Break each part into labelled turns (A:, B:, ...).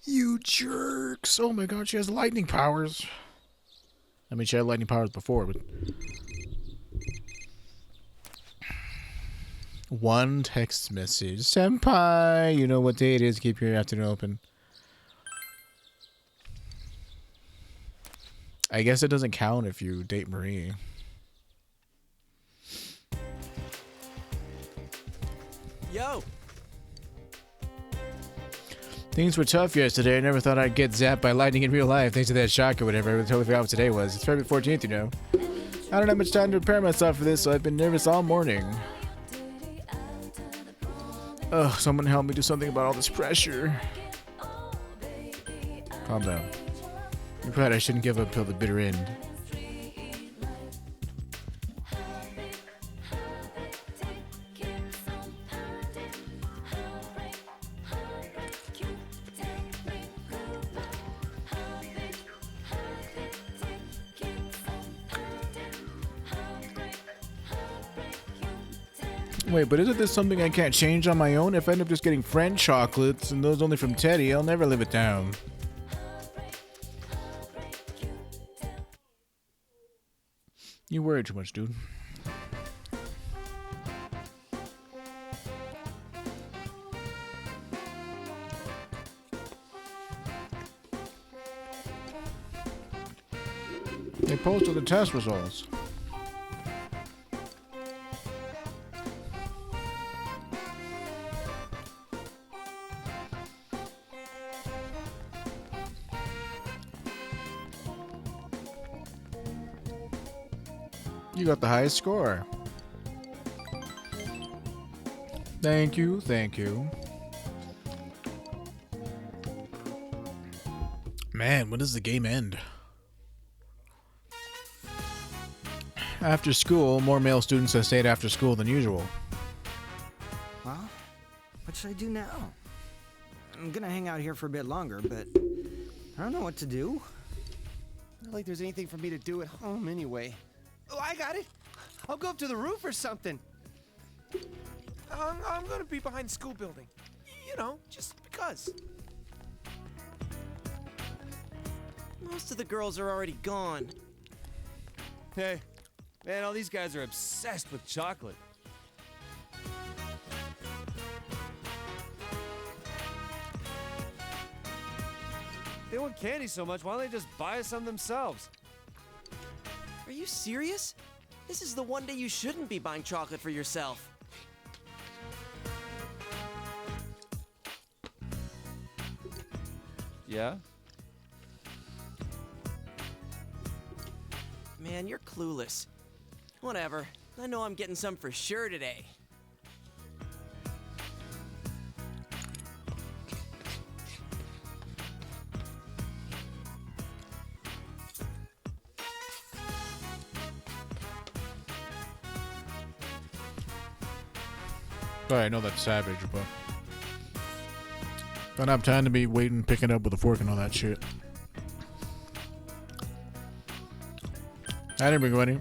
A: You jerks. Oh my god, she has lightning powers. I mean, she had lightning powers before, but... One text message. Senpai, you know what day it is. Keep your afternoon open. I guess it doesn't count if you date Marie.
B: Yo!
A: Things were tough yesterday. I never thought I'd get zapped by lightning in real life. Thanks to that shock or whatever. I totally forgot what today was. It's February 14th, you know. I don't have much time to prepare myself for this, so I've been nervous all morning. Ugh, someone help me do something about all this pressure. Calm down. You're right, I shouldn't give up till the bitter end. Wait, but isn't this something I can't change on my own? If I end up just getting friend chocolates, and those only from Teddy, I'll never live it down. You worry too much, dude. They posted the test results. You got the highest score. Thank you, thank you. Man, when does the game end? After school, more male students have stayed after school than usual.
C: Well, what should I do now? I'm gonna hang out here for a bit longer, but I don't know what to do.
D: Not like there's anything for me to do at home anyway. Oh, I got it. I'll go up to the roof or something. I'm gonna be behind the school building. You know, just because.
B: Most of the girls are already gone.
E: Hey, man, all these guys are obsessed with chocolate. They want candy so much, why don't they just buy us some themselves?
B: Are you serious? This is the one day you shouldn't be buying chocolate for yourself.
E: Yeah?
B: Man, you're clueless. Whatever. I know I'm getting some for sure today.
A: Sorry, I know that's savage, but don't have time to be waiting, picking up with a fork and all that shit. I didn't bring any.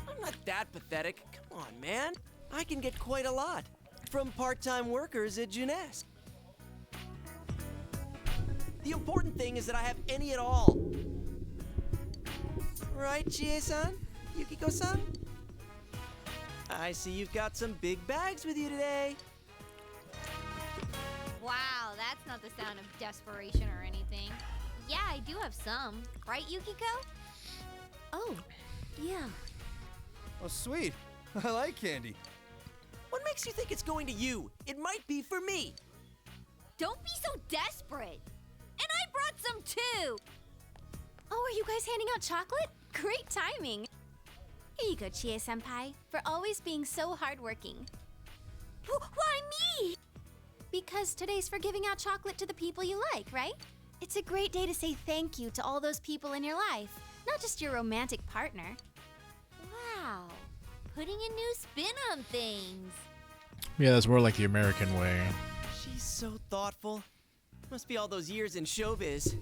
B: I'm not that pathetic. Come on, man. I can get quite a lot. From part-time workers at Junesque. The important thing is that I have any at all. Right, Chie-san? Yukiko-san? I see you've got some big bags with you today.
F: Wow, that's not the sound of desperation or anything. Yeah, I do have some. Right, Yukiko? Oh, yeah.
E: Oh, sweet. I like candy.
B: What makes you think it's going to you? It might be for me.
F: Don't be so desperate. And I brought some too. Oh, are you guys handing out chocolate? Great timing. Here you go, Chie-senpai, for always being so hardworking. Why me? Because today's for giving out chocolate to the people you like, right? It's a great day to say thank you to all those people in your life, not just your romantic partner. Wow, putting a new spin on things.
A: Yeah, that's more like the American way.
B: She's so thoughtful. Must be all those years in showbiz.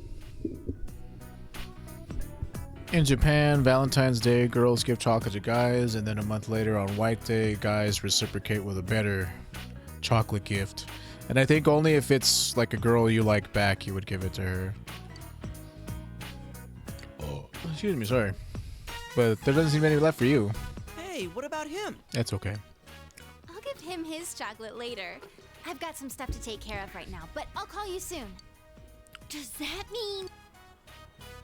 A: In Japan, Valentine's Day, girls give chocolate to guys, and then a month later on White Day, guys reciprocate with a better chocolate gift. And I think only if it's like a girl you like back, you would give it to her. Oh, excuse me, sorry. But there doesn't seem any left for you.
B: Hey, what about him?
A: That's okay.
F: I'll give him his chocolate later. I've got some stuff to take care of right now, but I'll call you soon. Does that mean...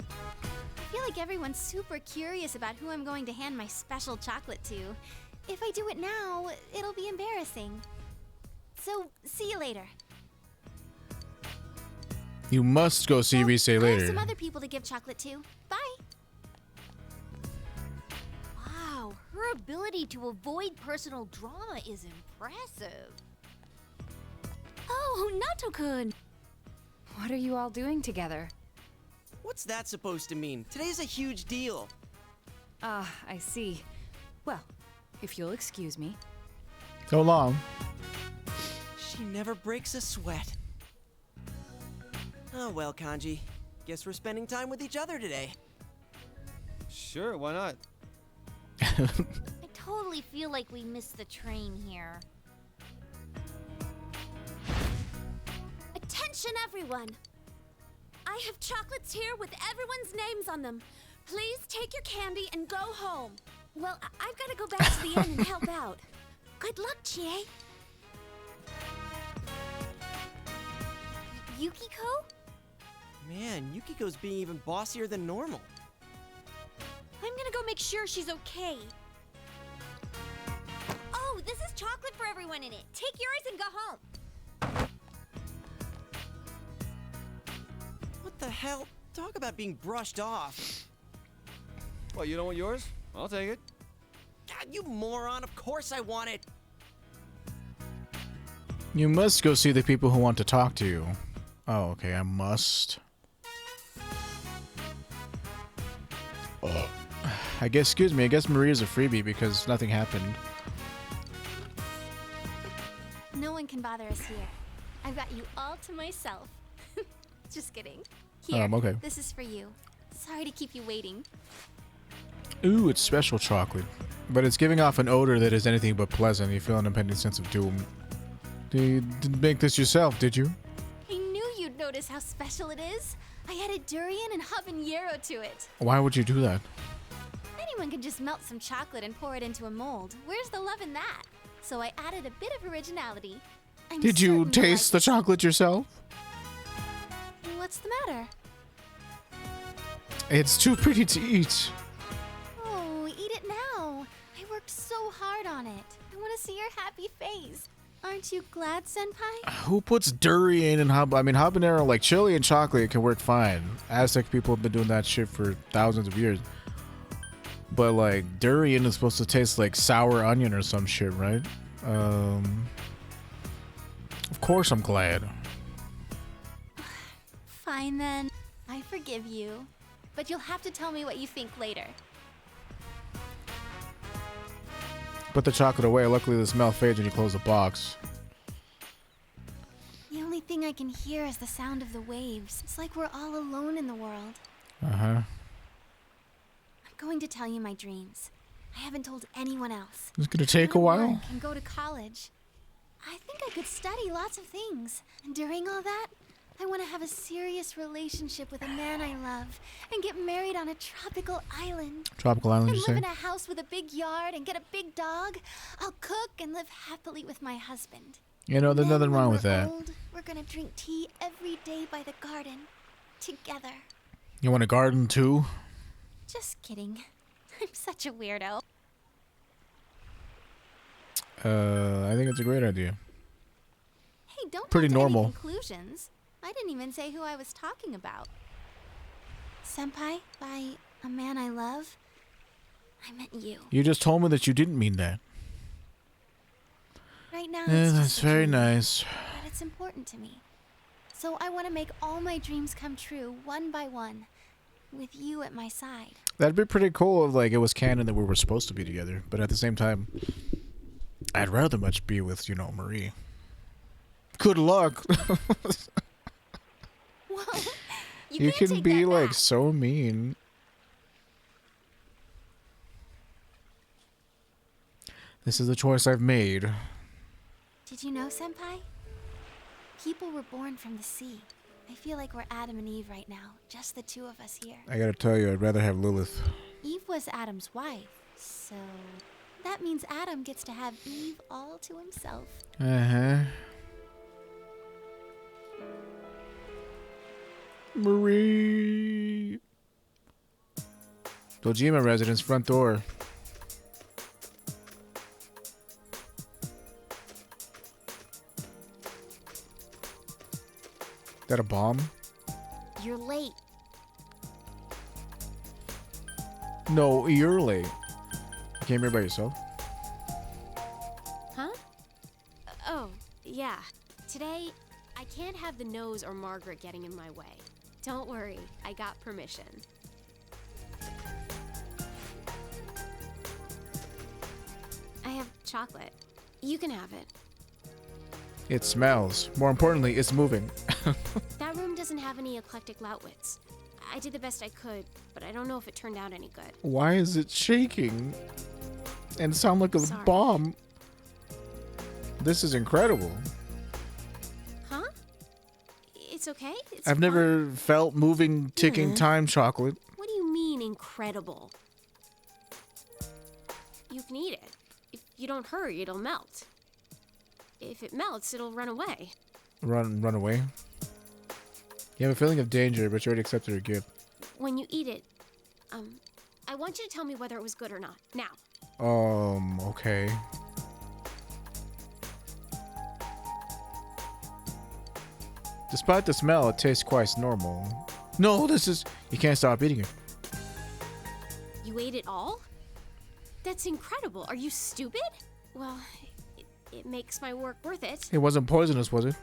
F: I feel like everyone's super curious about who I'm going to hand my special chocolate to. If I do it now, it'll be embarrassing. So, see you later.
A: You must go see Rise
F: I have
A: later.
F: some other people to give chocolate to. Bye. Wow, her ability to avoid personal drama is impressive. Oh, Nato-kun.
G: What are you all doing together?
B: What's that supposed to mean? Today's a huge deal.
G: Ah, I see. Well, if you'll excuse me.
A: So long.
B: She never breaks a sweat. Oh well, Kanji. Guess we're spending time with each other today.
E: Sure, why not?
F: I totally feel like we missed the train here. Attention, everyone! I have chocolates here with everyone's names on them. Please take your candy and go home. Well, I've got to go back to the inn and help out. Good luck, Chie. Yukiko?
B: Man, Yukiko's being even bossier than normal.
F: I'm gonna go make sure she's okay. Oh, this is chocolate for everyone in it. Take yours and go home.
B: What the hell? Talk about being brushed off.
E: What, you don't want yours? I'll take it.
B: God, you moron. Of course I want it.
A: You must go see the people who want to talk to you. Oh, okay, I must. I guess, excuse me, I guess Maria's a freebie because nothing happened.
F: No one can bother us here. I've got you all to myself. Just kidding. Here,
A: Okay.
F: this is for you. Sorry to keep you waiting.
A: Ooh, it's special chocolate. But it's giving off an odor that is anything but pleasant. You feel an impending sense of doom. You didn't make this yourself, did you?
F: I knew you'd notice how special it is. I added durian and habanero to it.
A: Why would you do that?
F: Anyone can just melt some chocolate and pour it into a mold. Where's the love in that? So I added a bit of originality. I'm
A: Did you
F: certain
A: taste the
F: like
A: chocolate yourself?
F: it. What's the matter?
A: It's too pretty to eat.
F: Oh, eat it now. I worked so hard on it. I want to see your happy face. Aren't you glad, Senpai?
A: Who puts durian in habanero, like chili and chocolate can work fine. Aztec people have been doing that shit for thousands of years. But like durian is supposed to taste like sour onion or some shit, right? Of course I'm glad.
F: Fine then. I forgive you. But you'll have to tell me what you think later.
A: Put the chocolate away. Luckily the smell fades when you close the box.
F: The only thing I can hear is the sound of the waves. It's like we're all alone in the world.
A: Uh-huh.
F: I'm going to tell you my dreams. I haven't told anyone else.
A: It's gonna take a
F: I wanna
A: while.
F: work and go to college. I think I could study lots of things. And during all that, I want to have a serious relationship with a man I love and get married on a tropical island.
A: Tropical island,
F: And
A: you
F: live
A: say?
F: in a house with a big yard and get a big dog. I'll cook and live happily with my husband.
A: You know, there's
F: Then
A: nothing
F: when
A: wrong with
F: we're
A: that.
F: old, we're gonna drink tea every day by the garden. Together.
A: You want a garden too?
F: Just kidding. I'm such a weirdo.
A: I think it's a great idea.
F: Hey, don't
A: Pretty
F: jump to any
A: normal.
F: conclusions. I didn't even say who I was talking about. Senpai, by a man I love, I meant you.
A: You just told me that you didn't mean that.
F: Right now,
A: Yeah,
F: it's
A: that's
F: just a
A: very
F: dream,
A: nice.
F: but it's important to me. So I want to make all my dreams come true, one by one, with you at my side.
A: That'd be pretty cool if like it was canon that we were supposed to be together. But at the same time, I'd rather much be with, you know, Marie. Good luck.
F: Well,
A: You
F: can't
A: can
F: take
A: be
F: that
A: like
F: back.
A: so mean. This is the choice I've made.
F: Did you know, Senpai? People were born from the sea. I feel like we're Adam and Eve right now, just the two of us here.
A: I gotta tell you, I'd rather have Lilith.
F: Eve was Adam's wife, so that means Adam gets to have Eve all to himself.
A: Uh-huh. Marie. Dojima residence front door. That a bomb?
F: You're late.
A: No, you're late. You came here by yourself?
H: Huh? Oh, yeah. Today, I can't have the nose or Margaret getting in my way. Don't worry, I got permission. I have chocolate. You can have it.
A: It smells. More importantly, it's moving.
H: That room doesn't have any eclectic Loudwits. I did the best I could, but I don't know if it turned out any good.
A: Why is it shaking? And sound like a
H: Sorry.
A: bomb. This is incredible.
H: Huh? It's okay? It's
A: I've
H: fine.
A: never felt moving, ticking time chocolate.
H: What do you mean, incredible? You can eat it. If you don't hurry, it'll melt. If it melts, it'll run away.
A: Run away. You have a feeling of danger, but you already accepted her gift.
H: When you eat it, I want you to tell me whether it was good or not. Now.
A: Okay. Despite the smell, it tastes quite normal. No, this is... You can't stop eating it.
H: You ate it all? That's incredible. Are you stupid? Well, it makes my work worth it.
A: It wasn't poisonous, was it?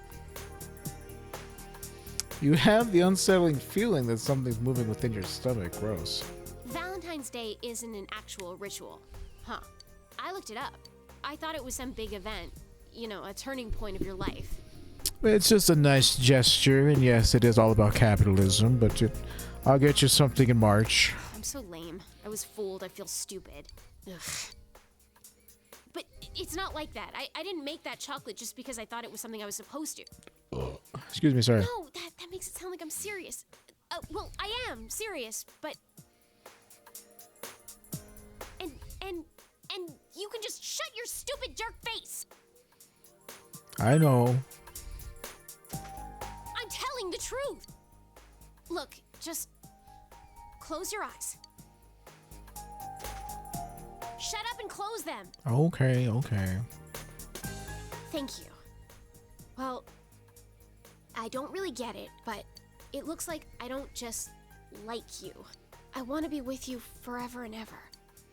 A: You have the unsettling feeling that something's moving within your stomach. Gross.
H: Valentine's Day isn't an actual ritual. Huh. I looked it up. I thought it was some big event. You know, a turning point of your life.
A: It's just a nice gesture, and yes, it is all about capitalism, but I'll get you something in March.
H: I'm so lame. I was fooled. I feel stupid. Ugh. But it's not like that. I didn't make that chocolate just because I thought it was something I was supposed to.
A: Excuse me, sorry.
H: No, that makes it sound like I'm serious. Well, I am serious, but... And you can just shut your stupid jerk face!
A: I know.
H: I'm telling the truth! Look, just close your eyes. Shut up and close them!
A: Okay.
H: Thank you. Well, I don't really get it, but it looks like I don't just like you. I want to be with you forever and ever.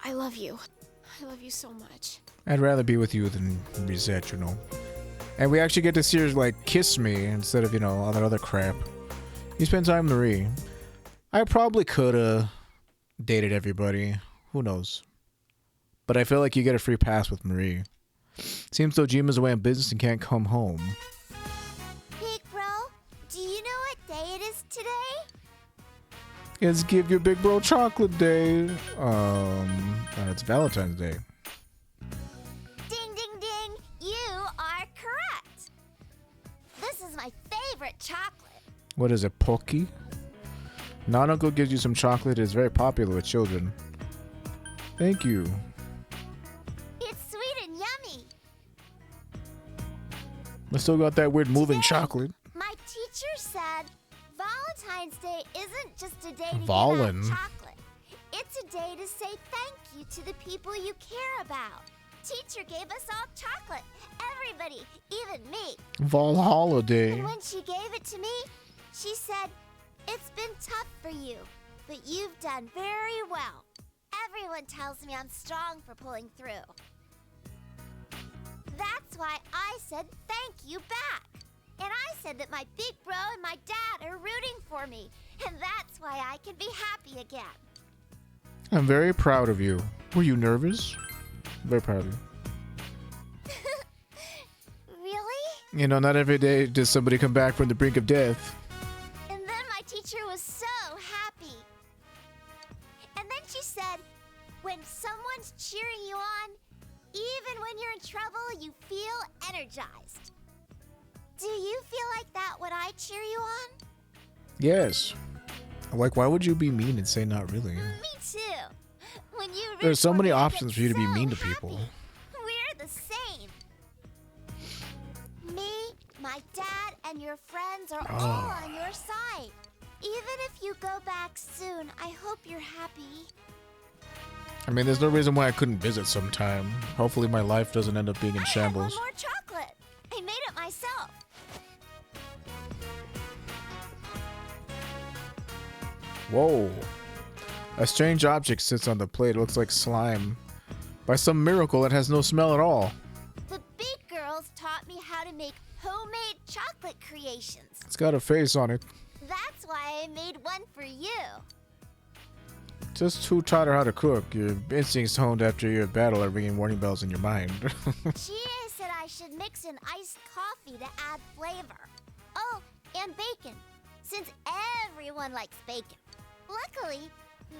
H: I love you. I love you so much.
A: I'd rather be with you than resent, you know. And we actually get to see her, like, kiss me instead of, all that other crap. You spend time with Marie. I probably could have dated everybody. Who knows? But I feel like you get a free pass with Marie. Seems Dojima's away on business and can't come home.
F: Big bro, do you know what day it is today?
A: It's Give Your Big Bro Chocolate Day. It's Valentine's Day.
F: Ding, ding, ding. You are correct. This is my favorite chocolate.
A: What is it, Pocky? Non-Uncle gives you some chocolate. It is very popular with children. Thank you.
F: It's sweet and yummy.
A: I still got that weird moving
F: Today,
A: chocolate.
F: My teacher said Valentine's Day isn't just a day to
A: Valen.
F: give out chocolate. It's a day to say thank you to the people you care about. Teacher gave us all chocolate. Everybody, even me.
A: Valhalla Day.
F: And when she gave it to me, she said, "It's been tough for you, but you've done very well. Everyone tells me I'm strong for pulling through." That's why I said thank you back. And I said that my big bro and my dad are rooting for me. And that's why I can be happy again.
A: I'm very proud of you. Were you nervous? Very proud of you.
F: Really?
A: Not every day does somebody come back from the brink of death.
F: And then my teacher was so happy. And then she said, when someone's cheering you on, even when you're in trouble, you feel energized.
I: Do you feel like that when I cheer you on?
A: Yes. Like, why would you be mean and say not really?
I: Me too. When you root
A: There's so
I: for
A: many
I: me, I
A: options
I: get
A: for you to be
I: so
A: mean to
I: happy.
A: people.
I: We're the same. Me, my dad, and your friends are all on your side. Even if you go back soon, I hope you're happy.
A: I mean, there's no reason why I couldn't visit sometime. Hopefully my life doesn't end up being in
I: I have
A: shambles.
I: one more chocolate. I made it myself.
A: Whoa. A strange object sits on the plate. It looks like slime. By some miracle, it has no smell at all.
I: The big girls taught me how to make homemade chocolate creations.
A: It's got a face on it.
I: That's why I made one for you.
A: Just who taught her how to cook? Your instincts honed after your battle are ringing warning bells in your mind.
I: Chia said I should mix in iced coffee to add flavor. Oh, and bacon, since everyone likes bacon. Luckily,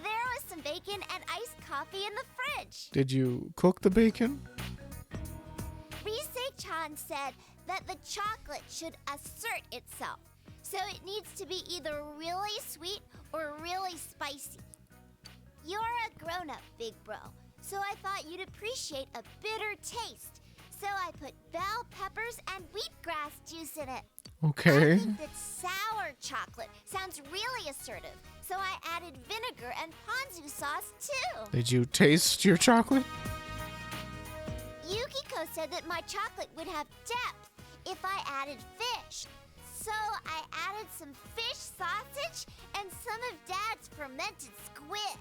I: there was some bacon and iced coffee in the fridge.
A: Did you cook the bacon?
I: Rise-chan said that the chocolate should assert itself, so it needs to be either really sweet or really spicy. You're a grown-up, big bro, so I thought you'd appreciate a bitter taste. So I put bell peppers and wheatgrass juice in it.
A: Okay.
I: I think that sour chocolate sounds really assertive, so I added vinegar and ponzu sauce too.
A: Did you taste your chocolate?
I: Yukiko said that my chocolate would have depth if I added fish. So I added some fish sausage and some of Dad's fermented squid.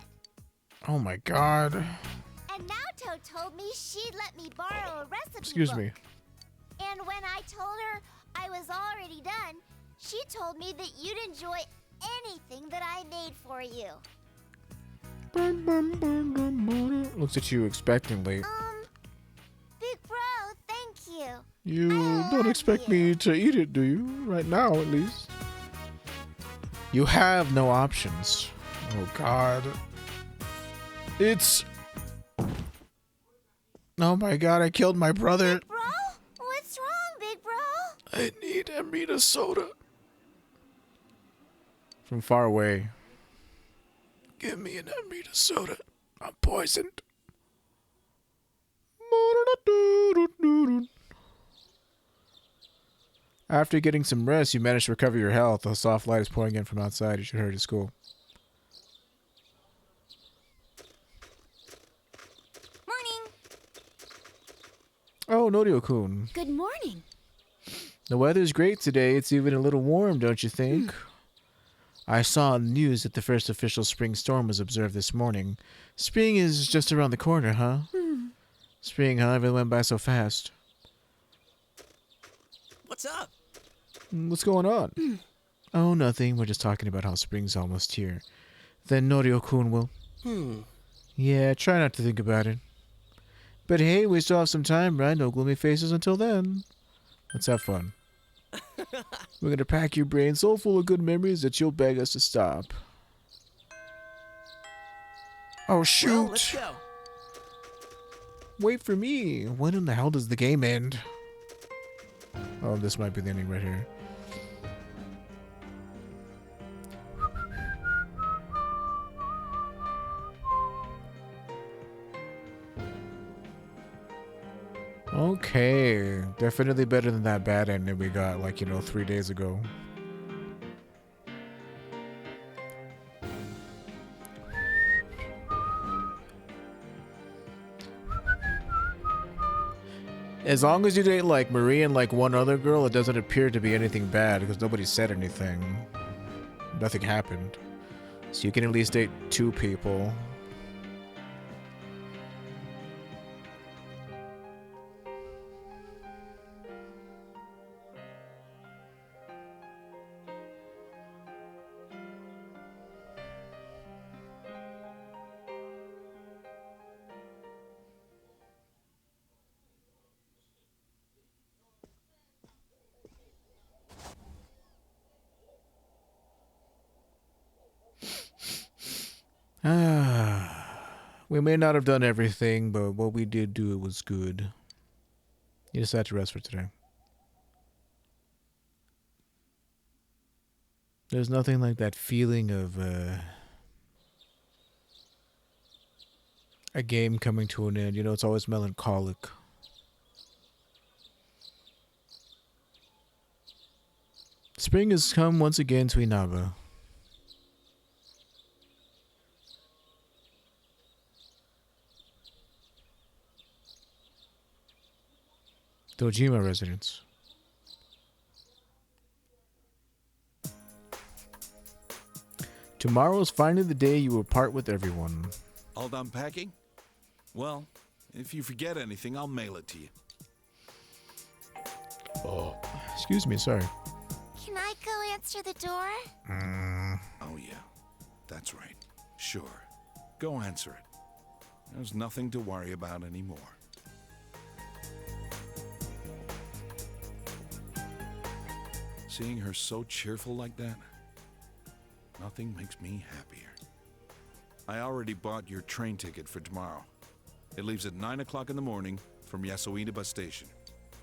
A: Oh my god.
I: And Naoto told me she'd let me borrow a recipe
A: Excuse
I: book.
A: me.
I: And when I told her I was already done, she told me that you'd enjoy anything that I made for you.
A: Looks at you expectantly.
I: Big bro, thank you.
A: You
I: I
A: don't
I: love
A: expect
I: you.
A: me to eat it, do you? Right now, at least. You have no options. Oh god. It's... Oh my god, I killed my brother.
I: Big bro? What's wrong, big bro?
A: I need Amrita soda. From far away. Give me an Amrita soda. I'm poisoned. After getting some rest, you manage to recover your health. A soft light is pouring in from outside. You should hurry to school.
F: Morning.
A: Oh, Norio-kun.
F: Good morning.
A: The weather's great today. It's even a little warm, don't you think? I saw on the news that the first official spring storm was observed this morning. Spring is just around the corner, huh? Spring, however, it went by so fast.
B: What's up?
A: What's going on? Oh, nothing. We're just talking about how spring's almost here. Then Norio-kun will... Yeah, try not to think about it. But hey, we still have some time, right? No gloomy faces until then. Let's have fun. We're gonna pack your brain so full of good memories that you'll beg us to stop. Oh, shoot!
B: Well, let's go.
A: Wait for me. When in the hell does the game end? Oh, this might be the ending right here. Okay, definitely better than that bad ending we got, like, 3 days ago. As long as you date, like, Marie and, like, one other girl, it doesn't appear to be anything bad, because nobody said anything. Nothing happened. So you can at least date 2 people. We may not have done everything, but what we did do was good. You just had to rest for today. There's nothing like that feeling of a game coming to an end. You know, it's always melancholic. Spring has come once again to Inaga. Dojima residence. Tomorrow is finally the day you will part with everyone.
J: All done packing? Well, if you forget anything, I'll mail it to you.
A: Oh, excuse me, sorry.
I: Can I go answer the door?
J: Oh, yeah. That's right. Sure. Go answer it. There's nothing to worry about anymore. Seeing her so cheerful like that, nothing makes me happier. I already bought your train ticket for tomorrow. It leaves at 9 o'clock in the morning from Yasuina bus station.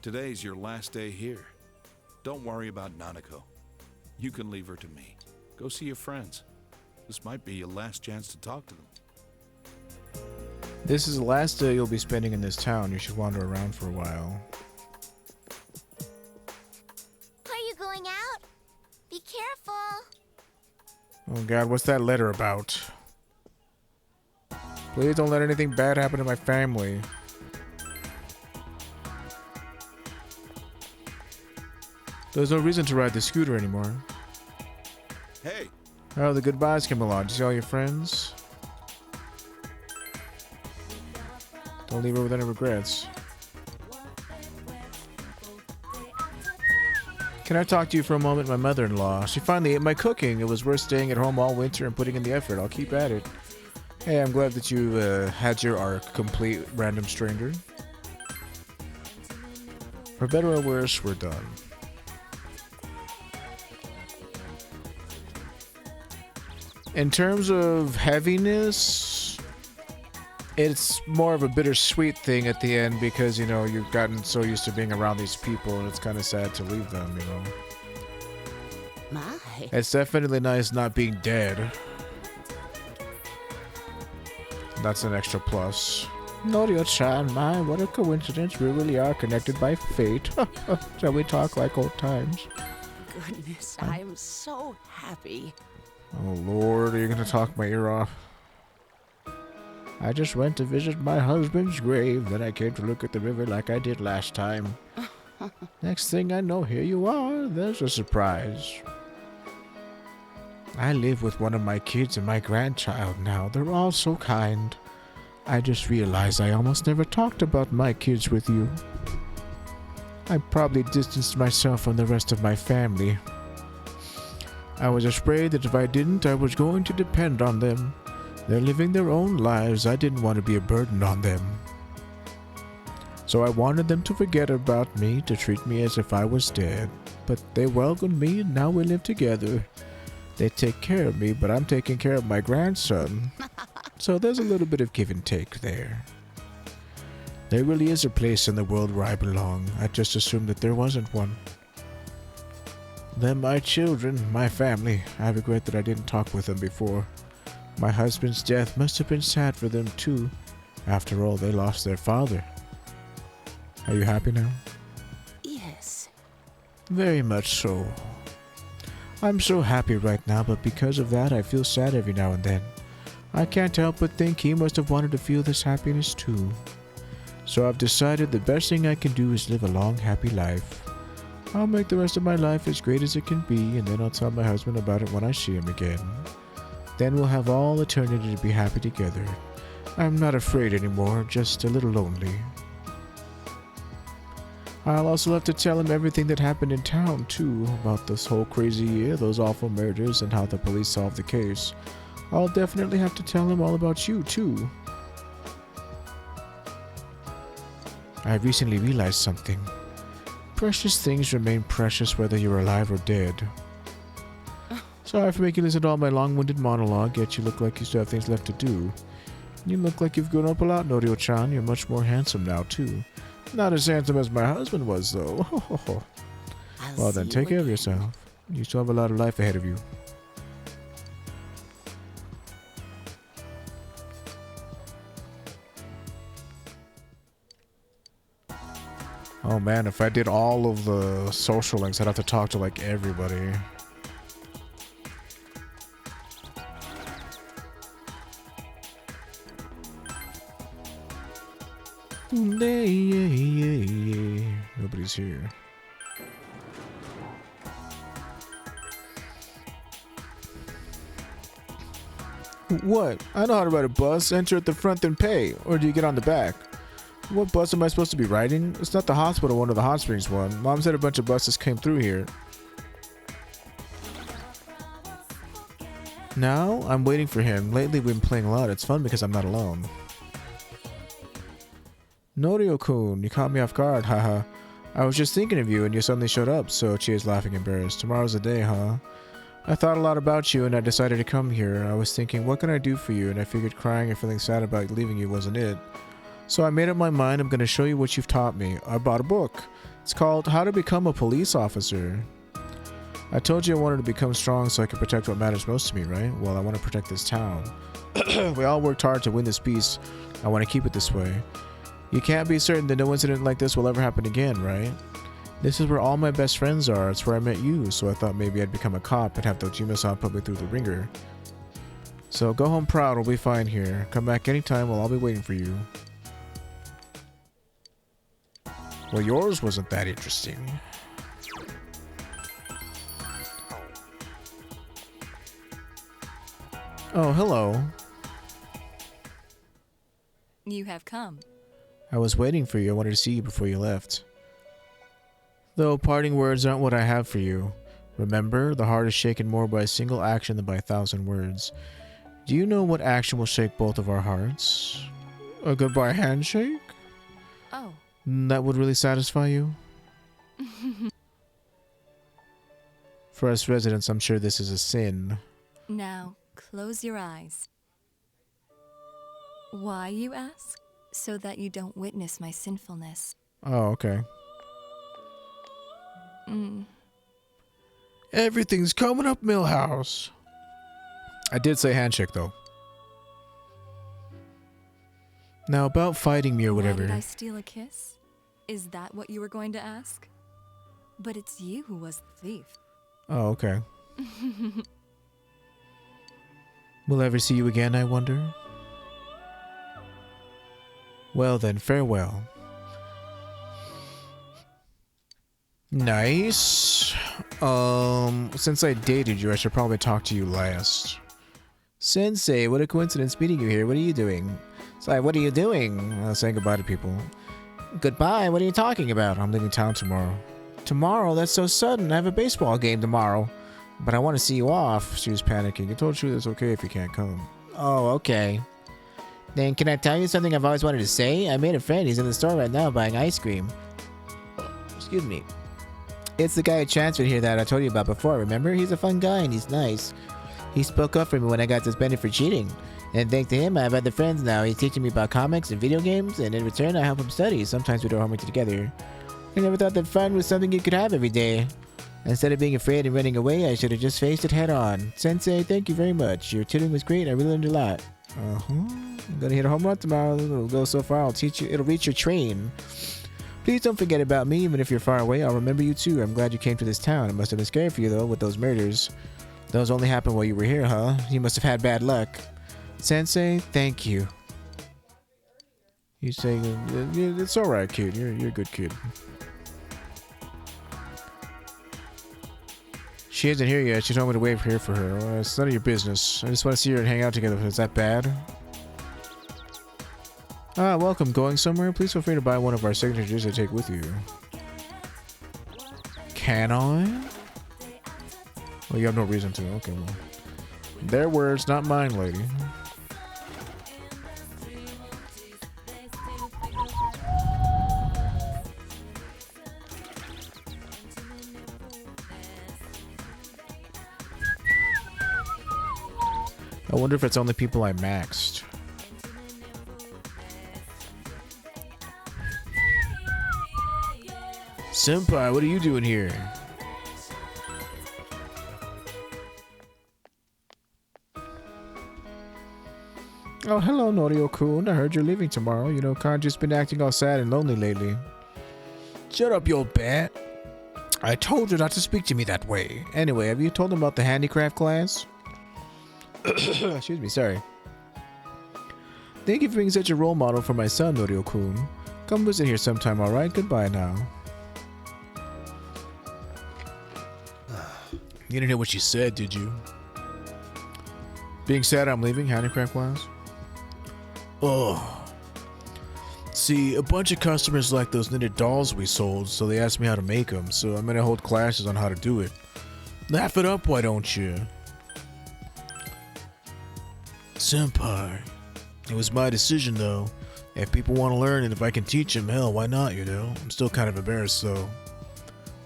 J: Today's your last day here. Don't worry about Nanako. You can leave her to me. Go see your friends. This might be your last chance to talk to them.
A: This is the last day you'll be spending in this town. You should wander around for a while.
I: Are you going out? Be careful.
A: Oh god, what's that letter about? Please don't let anything bad happen to my family. There's no reason to ride the scooter anymore.
J: Hey!
A: Oh, the goodbyes came along. Did you see all your friends? Don't leave her with any regrets. Can I talk to you for a moment? My mother-in-law. She finally ate my cooking. It was worth staying at home all winter and putting in the effort. I'll keep at it. Hey, I'm glad that you had your arc complete, random stranger. For better or worse, we're done. In terms of heaviness, it's more of a bittersweet thing at the end because, you know, you've gotten so used to being around these people and it's kind of sad to leave them, you know.
K: My.
A: It's definitely nice not being dead. That's an extra plus. Norio-chan, my, what a coincidence. We really are connected by fate. Shall we talk like old times?
K: Goodness, I am so happy.
A: Oh Lord, are you gonna talk my ear off? I just went to visit my husband's grave, then I came to look at the river like I did last time. Next thing I know, here you are. There's a surprise. I live with one of my kids and my grandchild now. They're all so kind. I just realized I almost never talked about my kids with you. I probably distanced myself from the rest of my family. I was afraid that if I didn't, I was going to depend on them. They're living their own lives. I didn't want to be a burden on them. So I wanted them to forget about me, to treat me as if I was dead. But they welcomed me and now we live together. They take care of me, but I'm taking care of my grandson. So there's a little bit of give and take there. There really is a place in the world where I belong. I just assumed that there wasn't one. They're my children, my family. I regret that I didn't talk with them before. My husband's death must have been sad for them too. After all, they lost their father. Are you happy now?
K: Yes.
A: Very much so. I'm so happy right now, but because of that, I feel sad every now and then. I can't help but think he must have wanted to feel this happiness too. So I've decided the best thing I can do is live a long, happy life. I'll make the rest of my life as great as it can be, and then I'll tell my husband about it when I see him again. Then we'll have all eternity to be happy together. I'm not afraid anymore, just a little lonely. I'll also have to tell him everything that happened in town, too, about this whole crazy year, those awful murders, and how the police solved the case. I'll definitely have to tell him all about you, too. I recently realized something. Precious things remain precious whether you're alive or dead. Sorry for making you listen to all my long-winded monologue, yet you look like you still have things left to do. You look like you've grown up a lot, Norio-chan. You're much more handsome now, too. Not as handsome as my husband was, though. Well then, take care of yourself. You still have a lot of life ahead of you. Oh man, if I did all of the social links, I'd have to talk to like everybody. Nobody's here. What? I know how to ride a bus. Enter at the front, then pay. Or do you get on the back? What bus am I supposed to be riding? It's not the hospital one or the hot springs one. Mom said a bunch of buses came through here. Now, I'm waiting for him. Lately, we've been playing a lot. It's fun because I'm not alone. Norio-kun, you caught me off guard, haha. I was just thinking of you and you suddenly showed up, so Chie is laughing embarrassed. Tomorrow's the day, huh? I thought a lot about you and I decided to come here. I was thinking, what can I do for you? And I figured crying and feeling sad about leaving you wasn't it. So I made up my mind. I'm going to show you what you've taught me. I bought a book. It's called How to Become a Police Officer. I told you I wanted to become strong so I could protect what matters most to me, right? Well, I want to protect this town. We all worked hard to win this peace. I want to keep it this way. You can't be certain that no incident like this will ever happen again, right? This is where all my best friends are. It's where I met you, so I thought maybe I'd become a cop and have Dojima-san put me through the ringer. So go home proud. We'll be fine here. Come back anytime. I'll be waiting for you. Well, yours wasn't that interesting. Oh, hello.
G: You have come.
A: I was waiting for you. I wanted to see you before you left. Though parting words aren't what I have for you. Remember, the heart is shaken more by a single action than by 1,000 words. Do you know what action will shake both of our hearts? A goodbye handshake?
G: Oh.
A: That would really satisfy you? For us residents, I'm sure this is a sin.
G: Now, close your eyes. Why, you ask? So that you don't witness my sinfulness.
A: Oh, okay. Everything's coming up, Millhouse. I did say handshake, though. Now, about fighting me or whatever.
G: Why did I steal a kiss? Is that what you were going to ask? But it's you who was the thief.
A: Oh, okay. We'll ever see you again, I wonder? Well then, farewell. Nice. Since I dated you, I should probably talk to you last. Sensei, what a coincidence meeting you here. What are you doing? Sorry, what are you doing? Saying goodbye to people. Goodbye? What are you talking about? I'm leaving town tomorrow. Tomorrow? That's so sudden. I have a baseball game tomorrow. But I want to see you off. She was panicking. I told you it's okay if you can't come. Oh, okay. Then can I tell you something I've always wanted to say? I made a friend. He's in the store right now buying ice cream. Excuse me. It's the guy who transferred here that I told you about before, remember? He's a fun guy and he's nice. He spoke up for me when I got suspended for cheating. And thanks to him, I have other friends now. He's teaching me about comics and video games, and in return, I help him study. Sometimes we do homework together. I never thought that fun was something you could have every day. Instead of being afraid and running away, I should have just faced it head on. Sensei, thank you very much. Your tutoring was great. I really learned a lot. I'm gonna hit a home run tomorrow. It'll go so far, I'll teach you. It'll reach your train. Please don't forget about me, even if you're far away. I'll remember you too. I'm glad you came to this town. It must have been scary for you though, with those murders. Those only happened while you were here, huh? You must have had bad luck. Sensei, thank you. You say it's all right, kid. You're a good kid. She isn't here yet. She told me to wait here for her. Well, it's none of your business. I just want to see her and hang out together. Is that bad? Ah, welcome. Going somewhere? Please feel free to buy one of our signatures to take with you. Can I? Well, you have no reason to. Okay, well. Their words, not mine, lady. I wonder if it's only people I maxed. Senpai, what are you doing here? Oh, hello, Norio-kun. I heard you're leaving tomorrow. You know, Kanji's been acting all sad and lonely lately. Shut up, you old bat. I told you not to speak to me that way. Anyway, have you told him about the handicraft class? Excuse me, sorry. Thank you for being such a role model for my son, Norio-kun. Come visit here sometime, alright? Goodbye now. You didn't hear what she said, did you? Being sad I'm leaving handicraft class? Oh. See, a bunch of customers like those knitted dolls we sold, so they asked me how to make them, so I'm gonna hold classes on how to do it. Laugh it up, why don't you? Senpai. It was my decision, though. If people want to learn and if I can teach them, hell, why not, you know? I'm still kind of embarrassed, though.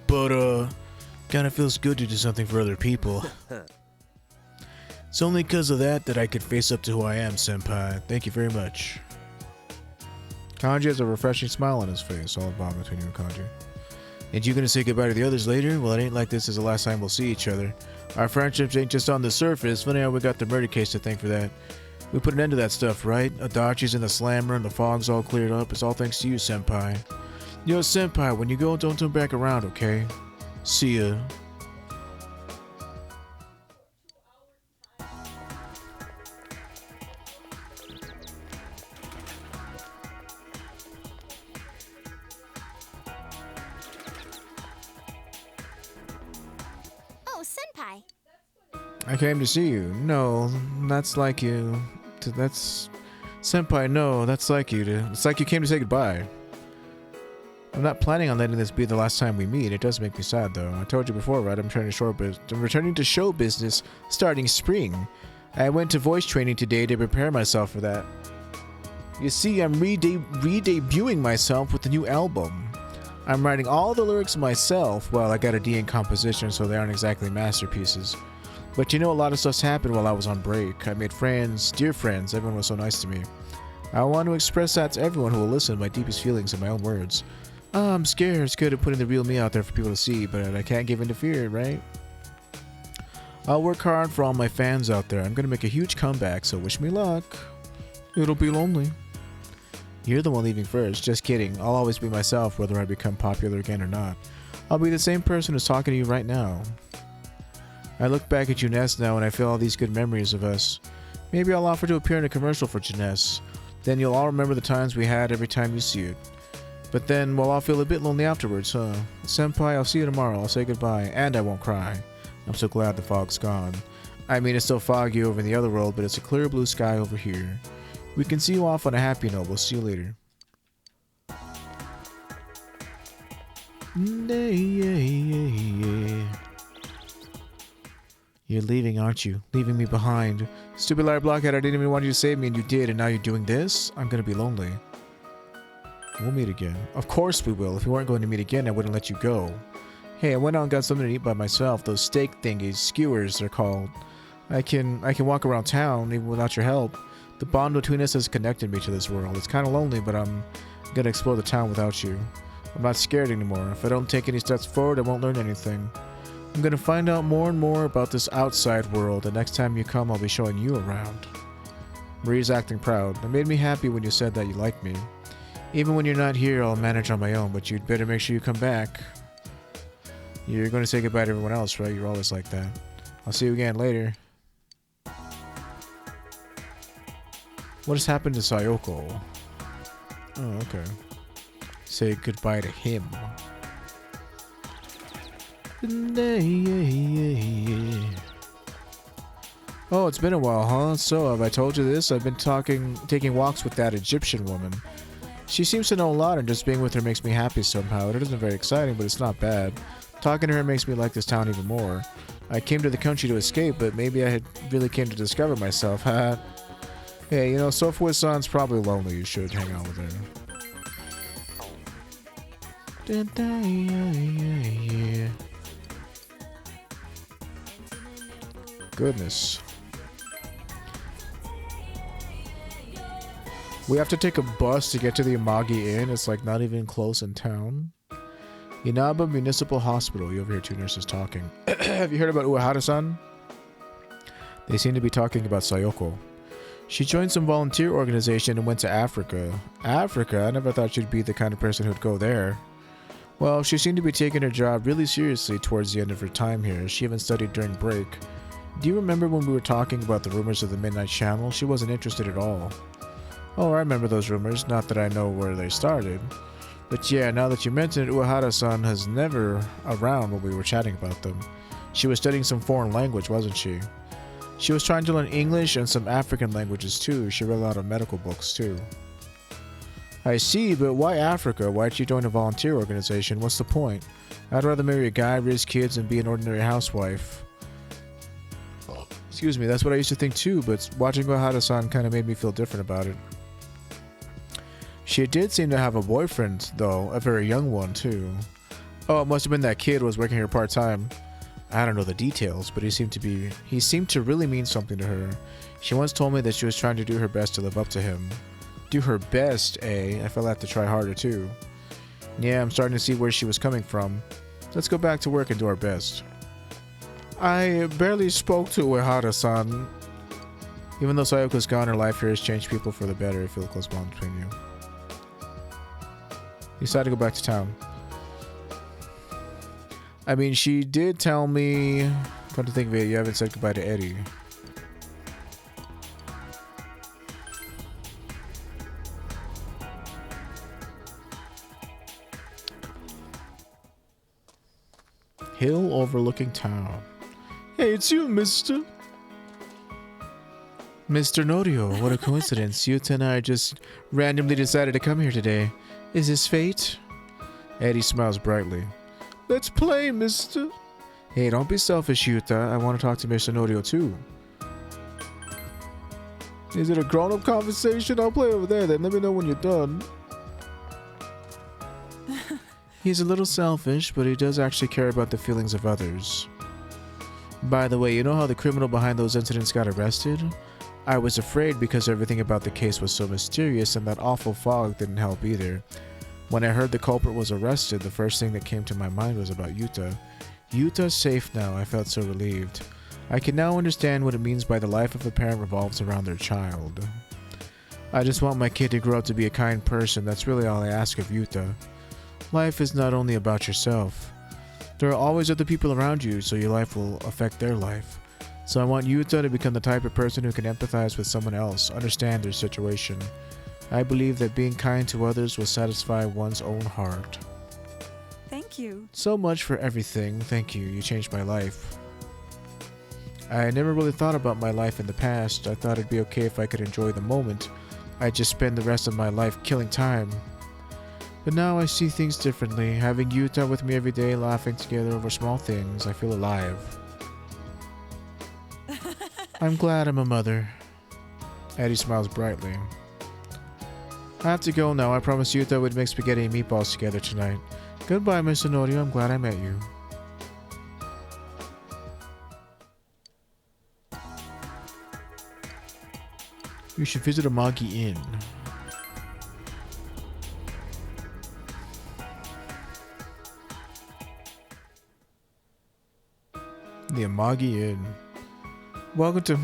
A: But, kind of feels good to do something for other people. It's only because of that I could face up to who I am, Senpai. Thank you very much. Kanji has a refreshing smile on his face, all about between you and Kanji. And you gonna say goodbye to the others later? Well, it ain't like this is the last time we'll see each other. Our friendships ain't just on the surface. Funny how we got the murder case to thank for that. We put an end to that stuff, right? Adachi's in the slammer and the fog's all cleared up. It's all thanks to you, Senpai. Yo, Senpai, when you go, don't turn back around, okay? See ya.
I: Oh, Senpai.
A: I came to see you. No, that's like you. That's... Senpai, no, that's like you. It's like you came to say goodbye. I'm not planning on letting this be the last time we meet. It does make me sad, though. I told you before, right? I'm returning to show business starting spring. I went to voice training today to prepare myself for that. You see, I'm re-debuting myself with a new album. I'm writing all the lyrics myself. Well, I got a D in composition, so they aren't exactly masterpieces. But you know, a lot of stuff's happened while I was on break. I made friends, dear friends. Everyone was so nice to me. I want to express that to everyone who will listen, my deepest feelings in my own words. Oh, I'm scared. It's good at putting the real me out there for people to see, but I can't give in to fear, right? I'll work hard for all my fans out there. I'm going to make a huge comeback, so wish me luck. It'll be lonely. You're the one leaving first. Just kidding. I'll always be myself, whether I become popular again or not. I'll be the same person who's talking to you right now. I look back at Junes now and I feel all these good memories of us. Maybe I'll offer to appear in a commercial for Junes. Then you'll all remember the times we had every time you see it. But then we'll all feel a bit lonely afterwards, huh? Senpai, I'll see you tomorrow. I'll say goodbye, and I won't cry. I'm so glad the fog's gone. I mean, it's still foggy over in the other world, but it's a clear blue sky over here. We can see you off on a happy note. We'll see you later. You're leaving, aren't you? Leaving me behind. Stupid liar blockhead, I didn't even want you to save me and you did, and now you're doing this? I'm gonna be lonely. We'll meet again. Of course we will. If we weren't going to meet again, I wouldn't let you go. Hey, I went out and got something to eat by myself. Those steak thingies, skewers they're called. I can walk around town even without your help. The bond between us has connected me to this world. It's kind of lonely, but I'm gonna explore the town without you. I'm not scared anymore. If I don't take any steps forward, I won't learn anything. I'm gonna find out more and more about this outside world. The next time you come, I'll be showing you around. Marie's acting proud. It made me happy when you said that you liked me. Even when you're not here, I'll manage on my own, but you'd better make sure you come back. You're going to say goodbye to everyone else, right? You're always like that. I'll see you again later. What has happened to Sayoko? Oh, okay. Say goodbye to him. Oh, it's been a while, huh? So, have I told you this? I've been taking walks with that Egyptian woman. She seems to know a lot, and just being with her makes me happy somehow. It isn't very exciting, but it's not bad. Talking to her makes me like this town even more. I came to the country to escape, but maybe I had really came to discover myself. Haha. Hey, you know, Sofua-san's probably lonely. You should hang out with her. Goodness. We have to take a bus to get to the Amagi Inn. It's like not even close in town. Inaba Municipal Hospital. You overhear two nurses talking. Have you heard about Uehara-san? They seem to be talking about Sayoko. She joined some volunteer organization and went to Africa. Africa? I never thought she'd be the kind of person who'd go there. Well, she seemed to be taking her job really seriously towards the end of her time here. She even studied during break. Do you remember when we were talking about the rumors of the Midnight Channel? She wasn't interested at all. Oh, I remember those rumors, not that I know where they started. But yeah, now that you mention it, Uehara-san was never around when we were chatting about them. She was studying some foreign language, wasn't she? She was trying to learn English and some African languages too. She read a lot of medical books too. I see, but why Africa? Why'd you join a volunteer organization? What's the point? I'd rather marry a guy, raise kids, and be an ordinary housewife. Excuse me, that's what I used to think too, but watching Uehara-san kind of made me feel different about it. She did seem to have a boyfriend, though, a very young one too. Oh, it must have been that kid who was working here part-time. I don't know the details, but he seemed to really mean something to her. She once told me that she was trying to do her best to live up to him. Do her best, eh? I felt I had to try harder too. Yeah, I'm starting to see where she was coming from. Let's go back to work and do our best. I barely spoke to Uehara-san. Even though Sayoko's gone, her life here has changed people for the better. I feel a close bond between you. You decided to go back to town. I mean, she did tell me, come to think of it, you haven't said goodbye to Eddie. Hill overlooking town. Hey, it's you, Mr. Norio. What a coincidence. Yuta and I just randomly decided to come here today. Is this fate? Eddie smiles brightly. Let's play, mister. Hey, don't be selfish, Yuta. I want to talk to Mr. Norio too. Is it a grown-up conversation? I'll play over there then. Let me know when you're done. He's a little selfish, but he does actually care about the feelings of others. By the way, you know how the criminal behind those incidents got arrested? I was afraid because everything about the case was so mysterious, and that awful fog didn't help either. When I heard the culprit was arrested, the first thing that came to my mind was about Yuta. Yuta's safe now. I felt so relieved. I can now understand what it means by the life of a parent revolves around their child. I just want my kid to grow up to be a kind person. That's really all I ask of Yuta. Life is not only about yourself. There are always other people around you, so your life will affect their life. So I want Yuta to become the type of person who can empathize with someone else, understand their situation. I believe that being kind to others will satisfy one's own heart.
G: Thank you.
A: So much for everything. Thank you. You changed my life. I never really thought about my life in the past. I thought it'd be okay if I could enjoy the moment. I'd just spend the rest of my life killing time. But now I see things differently. Having Yuta with me every day, laughing together over small things, I feel alive. I'm glad I'm a mother. Eddie smiles brightly. I have to go now. I promised Yuta we'd make spaghetti and meatballs together tonight. Goodbye, Mr. Norio. I'm glad I met you. You should visit Amagi Inn. The Amagi Inn. Welcome to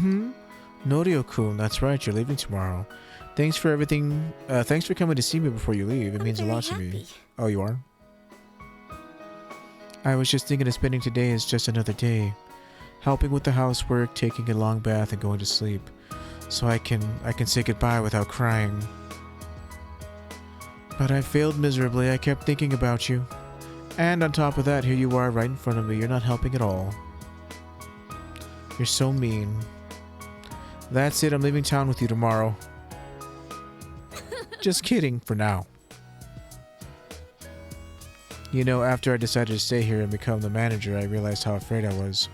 A: Norio-kun. That's right, you're leaving tomorrow. Thanks for everything. Thanks for coming to see me before you leave. It means a lot to me. Oh, you are? I was just thinking of spending today as just another day. Helping with the housework, taking a long bath, and going to sleep. So I can say goodbye without crying. But I failed miserably. I kept thinking about you. And on top of that, here you are right in front of me. You're not helping at all. You're so mean. That's it. I'm leaving town with you tomorrow. Just kidding for now. You know, after I decided to stay here and become the manager, I realized how afraid I was.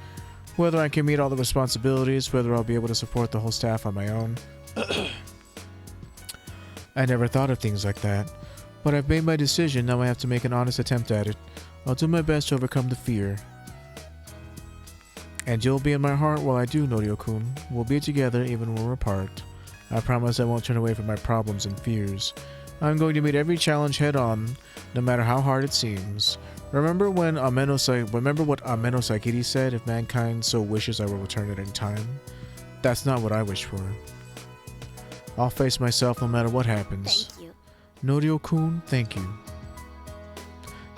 A: Whether I can meet all the responsibilities, whether I'll be able to support the whole staff on my own. I never thought of things like that. But I've made my decision. Now I have to make an honest attempt at it. I'll do my best to overcome the fear. And you'll be in my heart while I do, Norio-kun. We'll be together even when we're apart. I promise I won't turn away from my problems and fears. I'm going to meet every challenge head on, no matter how hard it seems. Remember what Ameno Saikiri said, if mankind so wishes I will return at any time? That's not what I wish for. I'll face myself no matter what happens.
F: Thank you.
A: Norio-kun, thank you.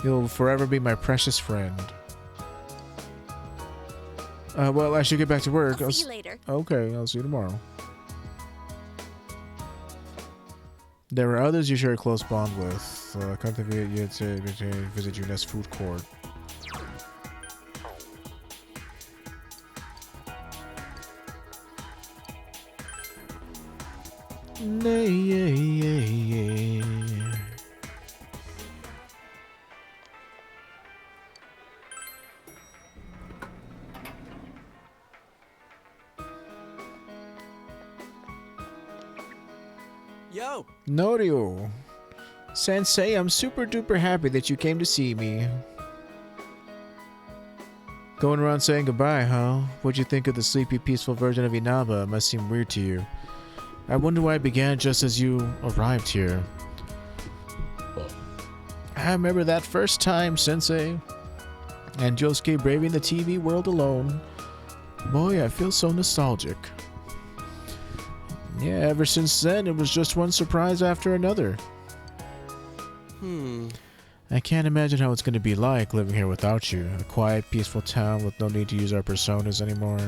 A: You'll forever be my precious friend. Well, I should get back to work.
F: I'll see you later.
A: Okay, I'll see you tomorrow. There are others you share a close bond with. Come to visit Junes food court.
B: Yo!
A: Norio! Sensei, I'm super duper happy that you came to see me. Going around saying goodbye, huh? What'd you think of the sleepy, peaceful version of Inaba? It must seem weird to you. I wonder why it began just as you arrived here. I remember that first time, Sensei. And Josuke braving the TV world alone. Boy, I feel so nostalgic. Yeah, ever since then, it was just one surprise after another. I can't imagine how it's going to be like living here without you. A quiet, peaceful town with no need to use our personas anymore.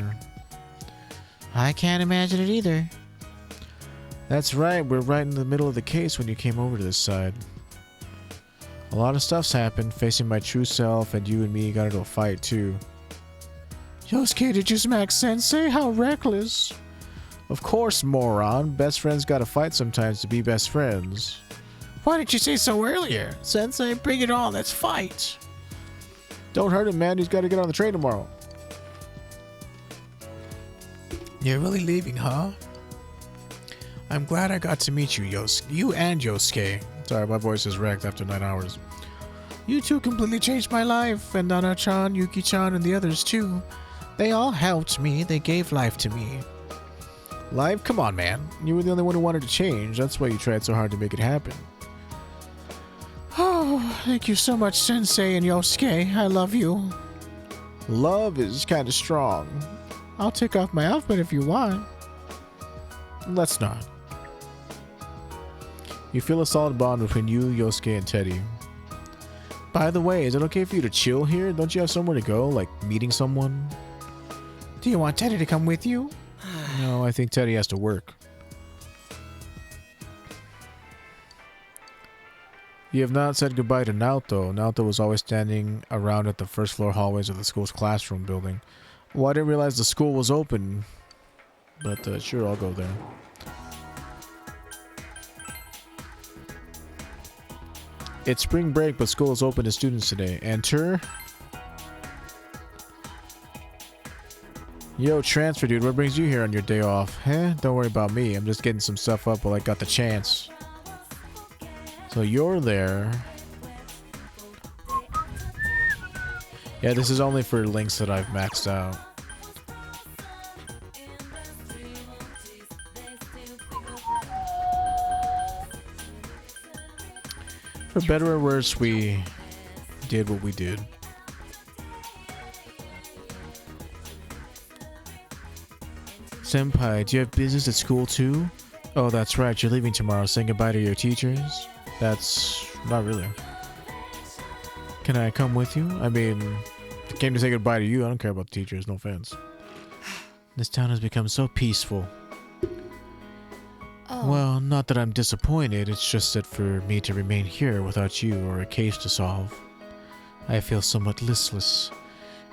A: I can't imagine it either. That's right, we're right in the middle of the case when you came over to this side. A lot of stuff's happened, facing my true self, and you and me got into a fight too. Yosuke, did you smack Sensei? How reckless! Of course, moron. Best friends gotta fight sometimes to be best friends. Why didn't you say so earlier? Sensei, bring it on, let's fight! Don't hurt him, man. He's gotta get on the train tomorrow. You're really leaving, huh? I'm glad I got to meet you, you and Yosuke. Sorry, my voice is wrecked after 9 hours. You two completely changed my life, and Nana-chan, Yuki-chan, and the others too. They all helped me. They gave life to me. Life? Come on, man. You were the only one who wanted to change. That's why you tried so hard to make it happen. Oh, thank you so much, Sensei and Yosuke. I love you. Love is kind of strong. I'll take off my outfit if you want. Let's not. You feel a solid bond between you, Yosuke, and Teddy. By the way, is it okay for you to chill here? Don't you have somewhere to go, like meeting someone? Do you want Teddy to come with you? No, I think Teddy has to work. You have not said goodbye to Naoto. Naoto was always standing around at the first floor hallways of the school's classroom building. Well, I didn't realize the school was open. But sure, I'll go there. It's spring break, but school is open to students today. Enter. Yo, transfer dude, what brings you here on your day off? Huh? Don't worry about me. I'm just getting some stuff up while I got the chance. So you're there. Yeah, this is only for links that I've maxed out. For better or worse, we did what we did. Senpai, do you have business at school too? Oh, that's right. You're leaving tomorrow. Saying goodbye to your teachers? That's not really. Can I come with you? I mean, if I came to say goodbye to you, I don't care about the teachers. No offense. This town has become so peaceful.
G: Oh.
A: Well, not that I'm disappointed. It's just that for me to remain here without you or a case to solve, I feel somewhat listless.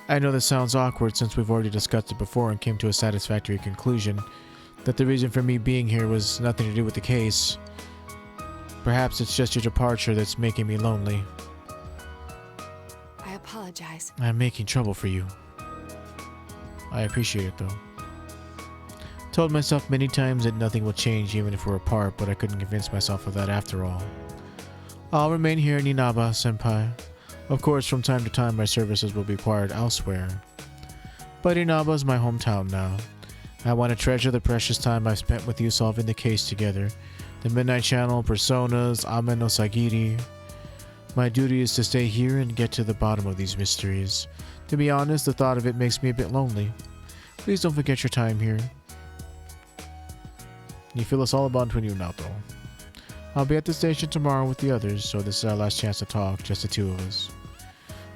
A: I know this sounds awkward since we've already discussed it before and came to a satisfactory conclusion that the reason for me being here was nothing to do with the case. Perhaps it's just your departure that's making me lonely.
G: I apologize.
A: I'm making trouble for you. I appreciate it though. Told myself many times that nothing will change even if we're apart, but I couldn't convince myself of that after all. I'll remain here in Inaba, Senpai. Of course, from time to time my services will be required elsewhere. But Inaba is my hometown now. I want to treasure the precious time I've spent with you solving the case together. The Midnight Channel, Personas, Ame no Sagiri. My duty is to stay here and get to the bottom of these mysteries. To be honest, the thought of it makes me a bit lonely. Please don't forget your time here. You feel us all about between you and Naoto. I'll be at the station tomorrow with the others, so this is our last chance to talk, just the two of us.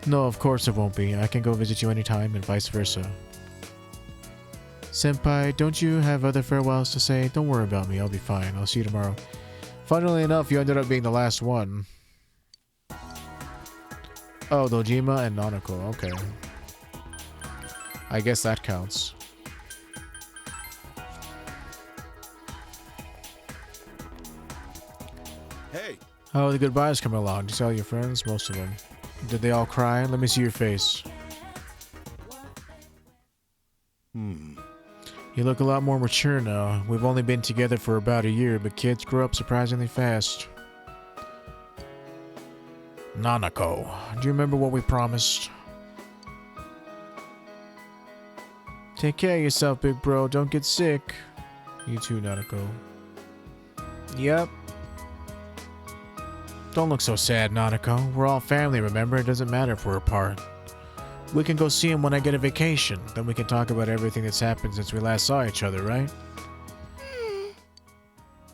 A: No, of course it won't be. I can go visit you anytime and vice versa. Senpai, don't you have other farewells to say? Don't worry about me, I'll be fine. I'll see you tomorrow. Funnily enough, you ended up being the last one. Oh, Dojima and Nanako, okay. I guess that counts.
J: Hey!
A: How are the goodbyes coming along? Did you tell your friends? Most of them. Did they all cry? Let me see your face. You look a lot more mature now. We've only been together for about a year, but kids grow up surprisingly fast. Nanako, do you remember what we promised? Take care of yourself, big bro. Don't get sick. You too, Nanako. Yep. Don't look so sad, Nanako. We're all family, remember? It doesn't matter if we're apart. We can go see him when I get a vacation. Then we can talk about everything that's happened since we last saw each other, right?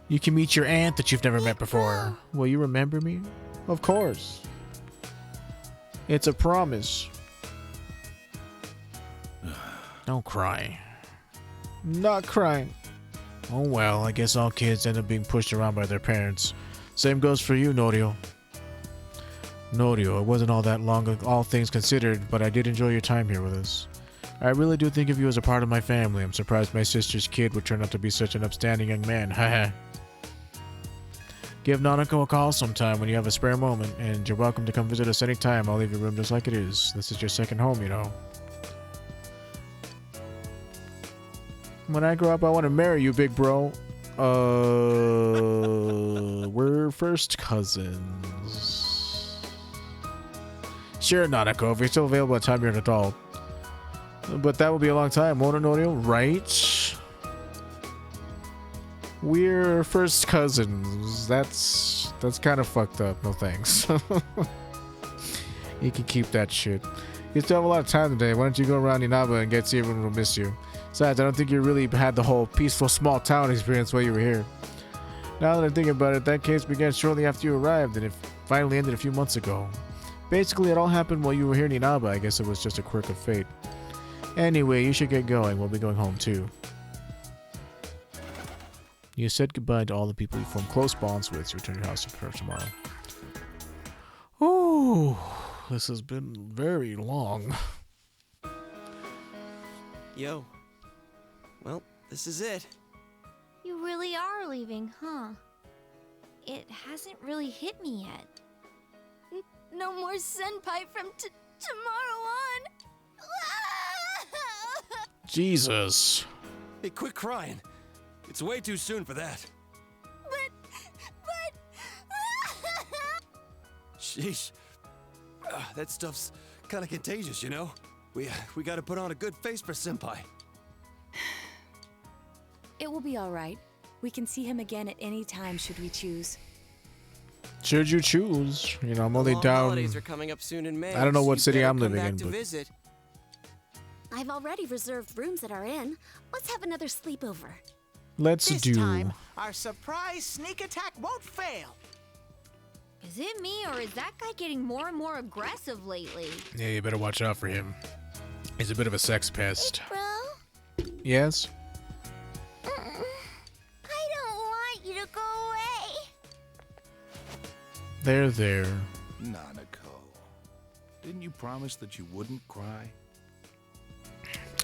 A: You can meet your aunt that you've never met before. Will you remember me? Of course. It's a promise. Don't cry. Not crying. Oh well, I guess all kids end up being pushed around by their parents. Same goes for you, Norio. Norio, it wasn't all that long, all things considered, but I did enjoy your time here with us. I really do think of you as a part of my family. I'm surprised my sister's kid would turn out to be such an upstanding young man. Haha. Give Nanako a call sometime when you have a spare moment, and you're welcome to come visit us anytime. I'll leave your room just like it is. This is your second home, you know. When I grow up, I want to marry you, big bro. We're first cousins. Sure, Nanako, if you're still available at the time you're an adult. But that will be a long time, won't it, Norio? Right? We're first cousins. That's kind of fucked up. No thanks. You can keep that shit. You still have a lot of time today. Why don't you go around Inaba and get see everyone who miss you? Besides, I don't think you really had the whole peaceful small town experience while you were here. Now that I think about it, that case began shortly after you arrived, and it finally ended a few months ago. Basically, it all happened while you were here in Inaba. I guess it was just a quirk of fate. Anyway, you should get going. We'll be going home too. You said goodbye to all the people you formed close bonds with to return to your house for tomorrow. Ooh, this has been very long.
B: Yo. Well, this is it.
F: You really are leaving, huh? It hasn't really hit me yet. No more senpai from tomorrow on.
A: Jesus.
E: Hey, quit crying. It's way too soon for that.
F: But...
E: Sheesh. That stuff's kind of contagious, you know? We gotta put on a good face for Senpai.
G: It will be all right. We can see him again at any time should we choose.
A: Should you choose? You know, I'm only
B: Long
A: down.
B: holidays are coming up soon in May.
A: I don't know
B: so
A: what
B: you
A: city
B: better
A: I'm
B: come
A: living
B: back
A: in,
B: to
A: but
B: visit.
F: I've already reserved rooms at our inn. Let's have another sleepover.
A: let's
L: This
A: do.
L: time, our surprise sneak attack won't fail.
F: Is it me, or is that guy getting more and more aggressive lately?
A: Yeah, you better watch out for him. He's a bit of a sex pest.
I: Bro,
A: Yes?
I: I don't want you to go away.
A: There.
J: Nanako, didn't you promise that you wouldn't cry?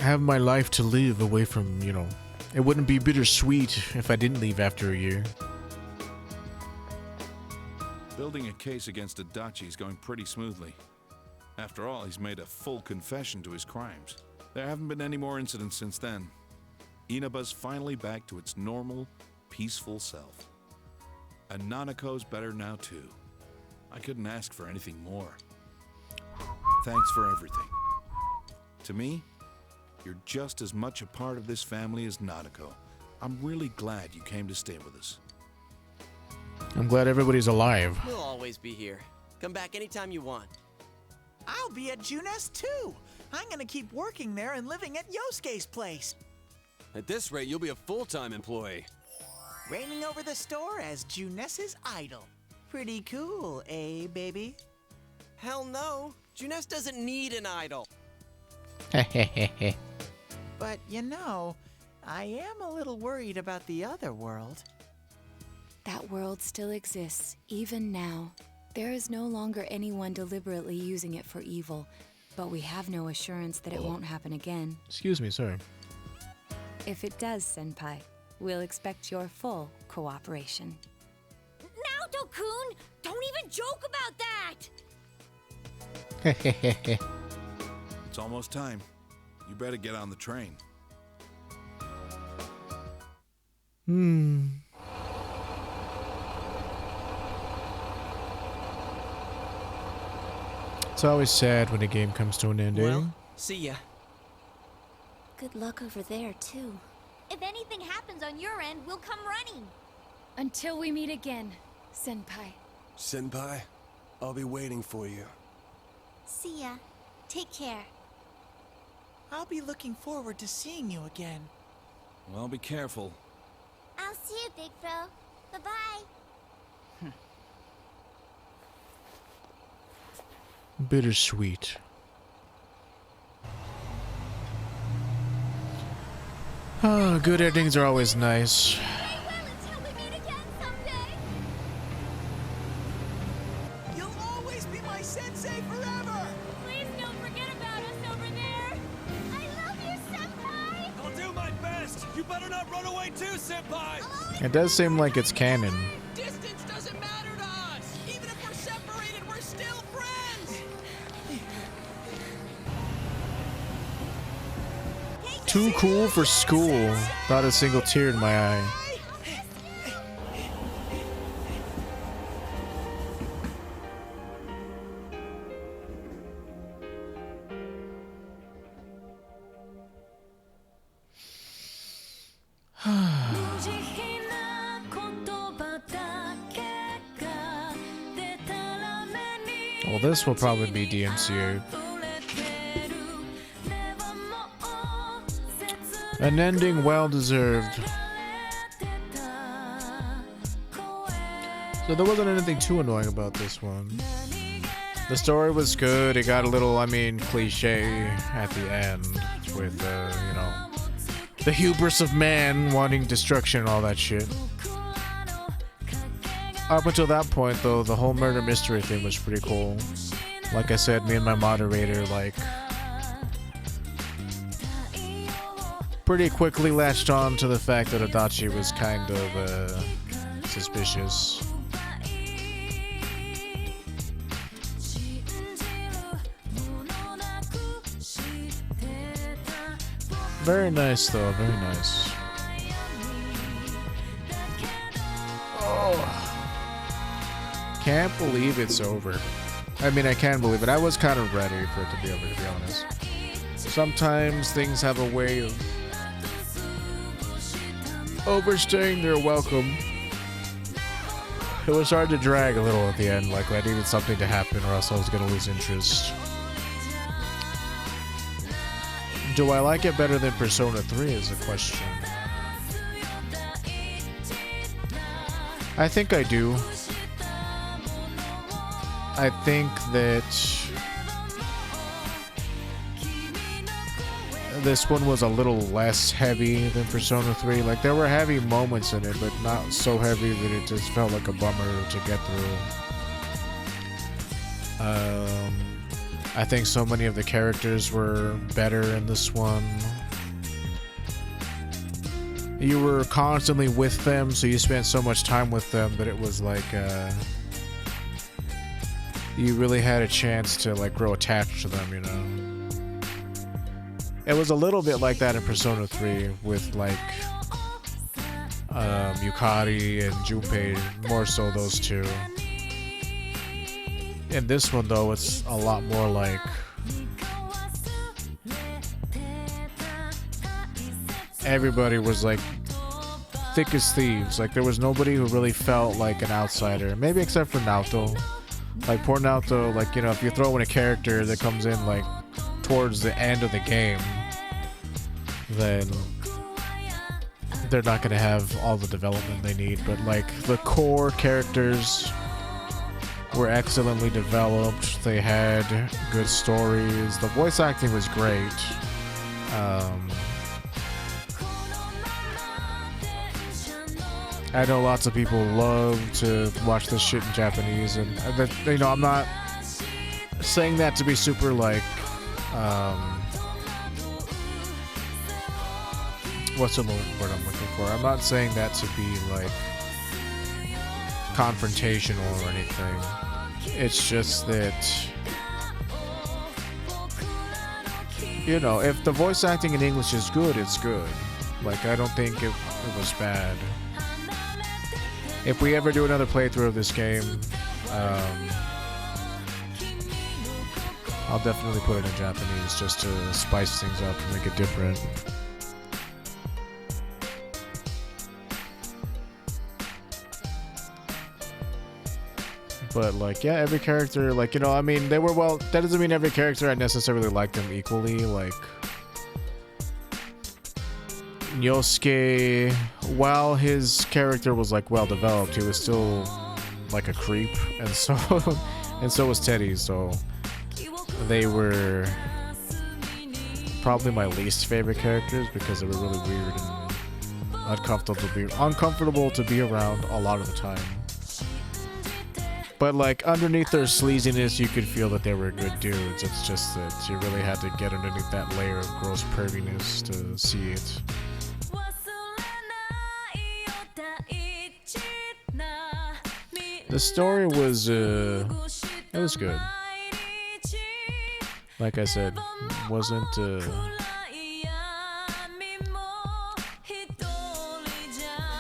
A: I have my life to live away from, you know. It wouldn't be bittersweet if I didn't leave after a year.
J: Building a case against Adachi is going pretty smoothly. After all, he's made a full confession to his crimes. There haven't been any more incidents since then. Inaba's finally back to its normal, peaceful self. And Nanako's better now too. I couldn't ask for anything more. Thanks for everything. To me, you're just as much a part of this family as Nanako. I'm really glad you came to stay with us.
A: I'm glad everybody's alive.
B: We'll always be here. Come back anytime you want.
L: I'll be at Junes too. I'm gonna keep working there and living at Yosuke's place.
E: At this rate, you'll be a full-time employee.
L: reigning over the store as Juness's idol. Pretty cool, eh, baby?
B: Hell no. Juness doesn't need an idol.
L: But you know, I am a little worried about the other world.
G: That world still exists, even now. There is no longer anyone deliberately using it for evil, but we have no assurance that it won't happen again.
A: Excuse me, sir.
G: If it does, Senpai, we'll expect your full cooperation.
F: Naoto-kun! Don't even joke about that!
J: It's almost time. You better get on the train.
A: It's always sad when a game comes to an ending.
B: Well, see ya.
F: Good luck over there, too.
I: If anything happens on your end, we'll come running.
G: Until we meet again, Senpai.
E: Senpai, I'll be waiting for you.
I: See ya. Take care.
L: I'll be looking forward to seeing you again.
J: Well, be careful.
I: I'll see you, Big Bro. Bye-bye.
A: Bittersweet. Oh, good endings are always nice.
L: You'll always be my sensei forever!
F: Please don't forget about us over there!
I: I love you, Senpai!
E: I'll do my best! You better not run away too, Senpai!
A: It does seem like it's canon.
B: Distance doesn't matter to us. Even if we're separated, we're still friends.
A: Too cool for school. Not a single tear in my eye. Well, this will probably be DMCA. An ending well deserved. So there wasn't anything too annoying about this one. The story was good. It got a little, cliche at the end with, you know, the hubris of man wanting destruction and all that shit. Up until that point, though, the whole murder mystery thing was pretty cool. Like I said, me and my moderator, pretty quickly latched on to the fact that Adachi was kind of, suspicious. Very nice, though. Very nice. Oh. Can't believe it's over. I mean, I can believe it. I was kind of ready for it to be over, to be honest. Sometimes things have a way of overstaying their welcome. It was hard to drag a little at the end, like I needed something to happen or else I was going to lose interest. Do I like it better than Persona 3 is the question. I think I do. I think that this one was a little less heavy than Persona 3. Like, there were heavy moments in it, but not so heavy that it just felt like a bummer to get through. I think so many of the characters were better in this one. You were constantly with them, so you spent so much time with them that it was like, you really had a chance to, like, grow attached to them, you know? It was a little bit like that in Persona 3 with, like, Yukari and Junpei, more so those two. In this one, though, it's a lot more like everybody was, like, thick as thieves. Like, there was nobody who really felt like an outsider. Maybe except for Naoto. Like, poor Naoto, like, you know, if you throw in a character that comes in, like, towards the end of the game, then they're not gonna have all the development they need, but like the core characters were excellently developed. They had good stories. The voice acting was great. I know lots of people love to watch this shit in Japanese, and you know, I'm not saying that to be super like what's the word I'm looking for? I'm not saying that to be like confrontational or anything. It's just that, you know, if the voice acting in English is good, it's good. Like, I don't think it was bad. If we ever do another playthrough of this game, I'll definitely put it in Japanese just to spice things up and make it different. But like, yeah, every character, like, you know, I mean, they were, well, that doesn't mean every character I necessarily like them equally. Like, Yosuke, while his character was like well developed, he was still like a creep, and so and so was Teddy. So they were probably my least favorite characters because they were really weird and uncomfortable to be around a lot of the time. But like underneath their sleaziness, you could feel that they were good dudes. It's just that you really had to get underneath that layer of gross perviness to see it. The story was, it was good. Like I said, wasn't,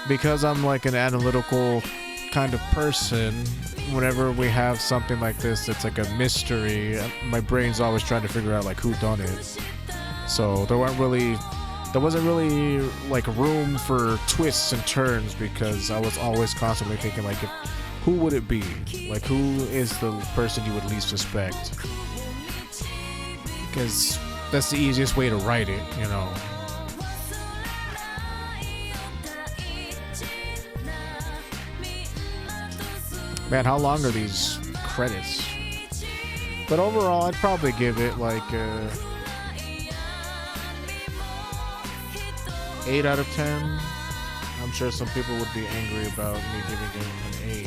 A: because I'm like an analytical kind of person, whenever we have something like this that's like a mystery, my brain's always trying to figure out like who done it. So there wasn't really like room for twists and turns because I was always constantly thinking like, who would it be? Like, who is the person you would least suspect? Because that's the easiest way to write it, you know. Man, how long are these credits? But overall, I'd probably give it like 8 out of 10. I'm sure some people would be angry about me giving it an 8,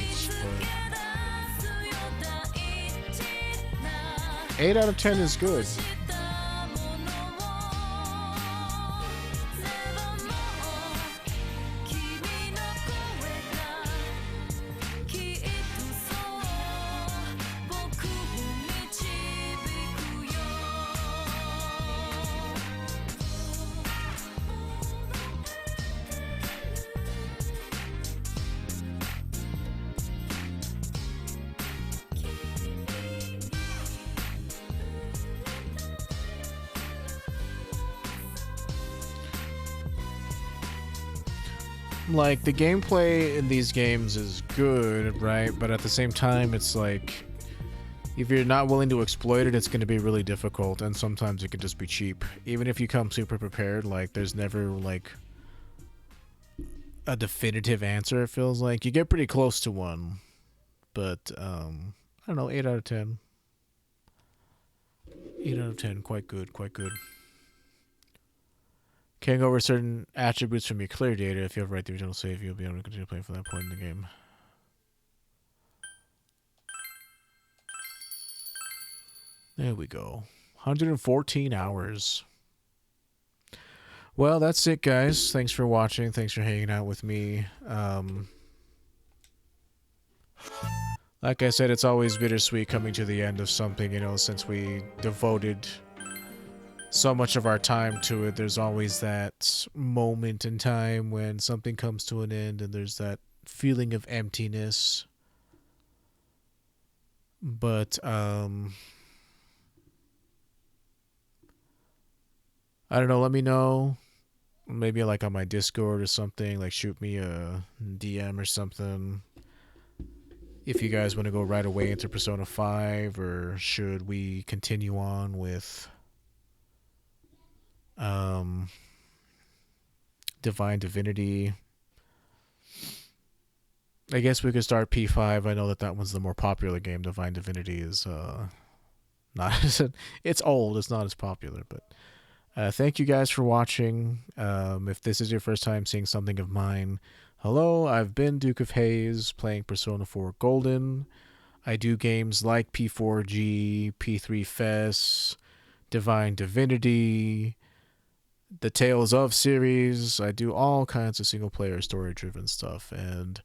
A: but 8 out of 10 is good. Like, the gameplay in these games is good, right? But at the same time, it's like, if you're not willing to exploit it, it's going to be really difficult, and sometimes it can just be cheap. Even if you come super prepared, like, there's never, like, a definitive answer, it feels like. You get pretty close to one, but, I don't know, 8 out of 10. 8 out of 10, quite good, quite good. Carrying over certain attributes from your clear data, if you have right the original save, you'll be able to continue playing from that point in the game. There we go. 114 hours. Well, that's it, guys. Thanks for watching. Thanks for hanging out with me. Like I said, it's always bittersweet coming to the end of something, you know, since we devoted so much of our time to it. There's always that moment in time when something comes to an end and there's that feeling of emptiness. But I don't know, let me know, maybe like on my Discord or something, like shoot me a DM or something if you guys want to go right away into Persona 5, or should we continue Divine Divinity. I guess we could start P5. I know that one's the more popular game. Divine Divinity is not it's old, it's not as popular, but thank you guys for watching. If this is your first time seeing something of mine, hello, I've been Duke of Haze playing Persona 4 Golden. I do games like P4G, P3 Fest, Divine Divinity, the Tales of series. I do all kinds of single player story driven stuff, and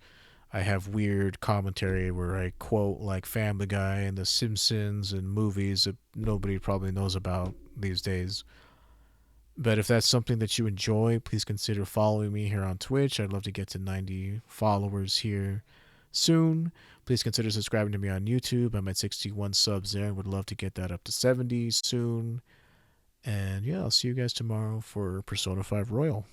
A: I have weird commentary where I quote like Family Guy and The Simpsons and movies that nobody probably knows about these days. But if that's something that you enjoy, please consider following me here on Twitch. I'd love to get to 90 followers here soon. Please consider subscribing to me on YouTube. I'm at 61 subs there and would love to get that up to 70 soon. And yeah, I'll see you guys tomorrow for Persona 5 Royal.